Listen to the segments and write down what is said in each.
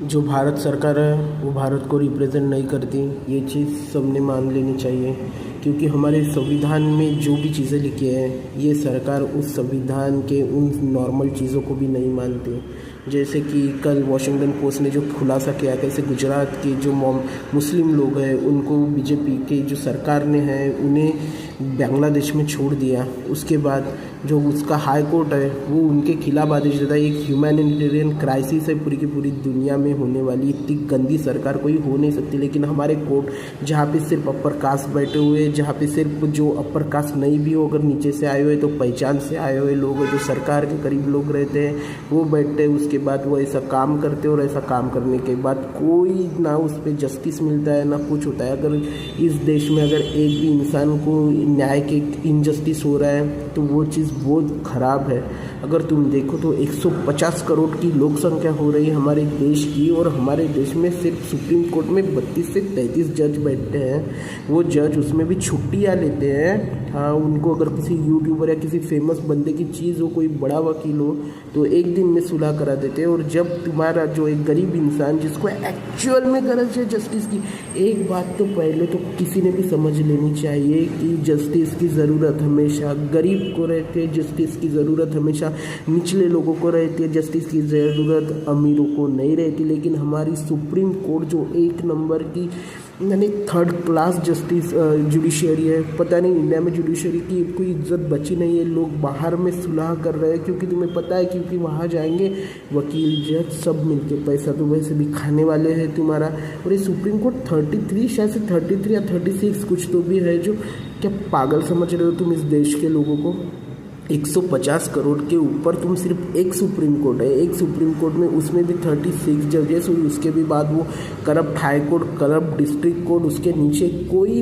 जो भारत सरकार है वो भारत को रिप्रेजेंट नहीं करती, ये चीज़ सबने मान लेनी चाहिए। क्योंकि हमारे संविधान में जो भी चीज़ें लिखी हैं, ये सरकार उस संविधान के उन नॉर्मल चीज़ों को भी नहीं मानती। जैसे कि कल वॉशिंगटन पोस्ट ने जो खुलासा किया, कैसे गुजरात के जो मुस्लिम लोग हैं उनको बीजेपी के जो सरकार ने है उन्हें बांग्लादेश में छोड़ दिया। उसके बाद जो उसका हाई कोर्ट है वो उनके खिलाफ आदेश देता है। एक ह्यूमैनिटेरियन क्राइसिस है पूरी की पूरी दुनिया में होने वाली, इतनी गंदी सरकार कोई हो नहीं सकती। लेकिन हमारे कोर्ट जहाँ पे सिर्फ अपर कास्ट बैठे हुए, जहाँ पे सिर्फ जो अपर कास्ट नहीं भी हो, अगर नीचे से आए हुए तो पहचान से आए हुए लोग, जो सरकार के करीब लोग रहते हैं वो बैठते हैं। उसके बाद वो ऐसा काम करते हैं और ऐसा काम करने के बाद कोई ना उस पर जस्टिस मिलता है ना कुछ होता है। अगर इस देश में अगर एक भी इंसान को न्याय के इनजस्टिस हो रहा है तो वो चीज़ बहुत ख़राब है। अगर तुम देखो तो 150 करोड़ की लोक संख्या हो रही है हमारे देश की, और हमारे देश में सिर्फ सुप्रीम कोर्ट में 32 से 33 जज बैठते हैं। वो जज उसमें भी छुट्टियाँ लेते हैं। हाँ, उनको अगर किसी यूट्यूबर या किसी फेमस बंदे की चीज़ हो, कोई बड़ा वकील हो, तो एक दिन में सुलह करा देते हैं। और जब तुम्हारा जो एक गरीब इंसान जिसको एक्चुअल में गरज है जस्टिस की, एक बात तो पहले तो किसी ने भी समझ लेनी चाहिए कि जस्टिस की ज़रूरत हमेशा गरीब को रहती है, जस्टिस की ज़रूरत हमेशा निचले लोगों को रहती है, जस्टिस की ज़रूरत अमीरों को नहीं रहती। लेकिन हमारी सुप्रीम कोर्ट जो एक नंबर की यानी थर्ड क्लास जस्टिस जुडिशरी है, पता नहीं इंडिया में जुडिशरी की कोई इज्जत बची नहीं है। लोग बाहर में सुलह कर रहे हैं क्योंकि तुम्हें पता है, क्योंकि वहाँ जाएंगे वकील जज सब मिलके पैसा तो वैसे भी खाने वाले हैं तुम्हारा। और ये सुप्रीम कोर्ट 33 शायद से 33 या 36 कुछ तो भी है। जो क्या पागल समझ रहे हो तुम इस देश के लोगों को? 150 करोड़ के ऊपर तुम सिर्फ एक सुप्रीम कोर्ट है, एक सुप्रीम कोर्ट में उसमें भी 36 जजेस हुई। उसके भी बाद वो corrupt high court, corrupt district court, उसके नीचे कोई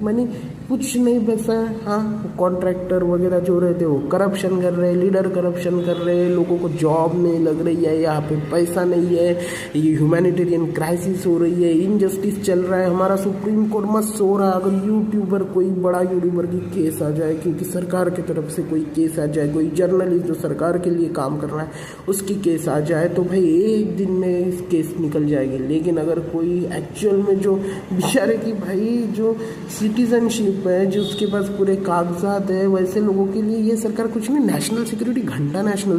मानी कुछ नहीं बचा। हाँ, कॉन्ट्रैक्टर वगैरह जो रहते हैं वो करप्शन कर रहे हैं, लीडर करप्शन कर रहे हैं, लोगों को जॉब नहीं लग रही है, यहाँ पे पैसा नहीं है, ये ह्यूमैनिटेरियन क्राइसिस हो रही है, इनजस्टिस चल रहा है। हमारा सुप्रीम कोर्ट मस्त सो रहा। अगर यूट्यूबर, कोई बड़ा यूट्यूबर की केस आ जाए, क्योंकि सरकार की तरफ से कोई केस आ जाए, कोई जर्नलिस्ट जो सरकार के लिए काम कर रहा है उसकी केस आ जाए, तो भाई एक दिन में इस केस निकल जाएगी। लेकिन अगर कोई एक्चुअल में जो बेचारे की भाई जो सिटीजनशिप है, जो उसके पास पूरे कागजात है, वैसे लोगों के लिए ये सरकार कुछ नहीं। नेशनल सिक्योरिटी, घंटा नेशनल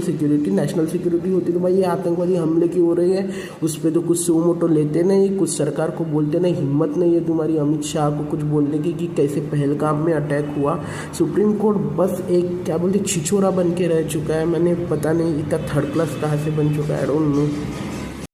सिक्योरिटी होती तो भाई ये आतंकवादी हमले की हो रही है, उस पर तो कुछ सो मोटो लेते नहीं, कुछ सरकार को बोलते नहीं। हिम्मत नहीं है तुम्हारी अमित शाह को कुछ बोलने की कि कैसे पहलगाम में अटैक हुआ। सुप्रीम कोर्ट बस एक क्या बोलते छिछोरा बन के रह चुका है। मैंने पता नहीं इतना थर्ड क्लास कहाँ से बन चुका है, आई डोंट नो।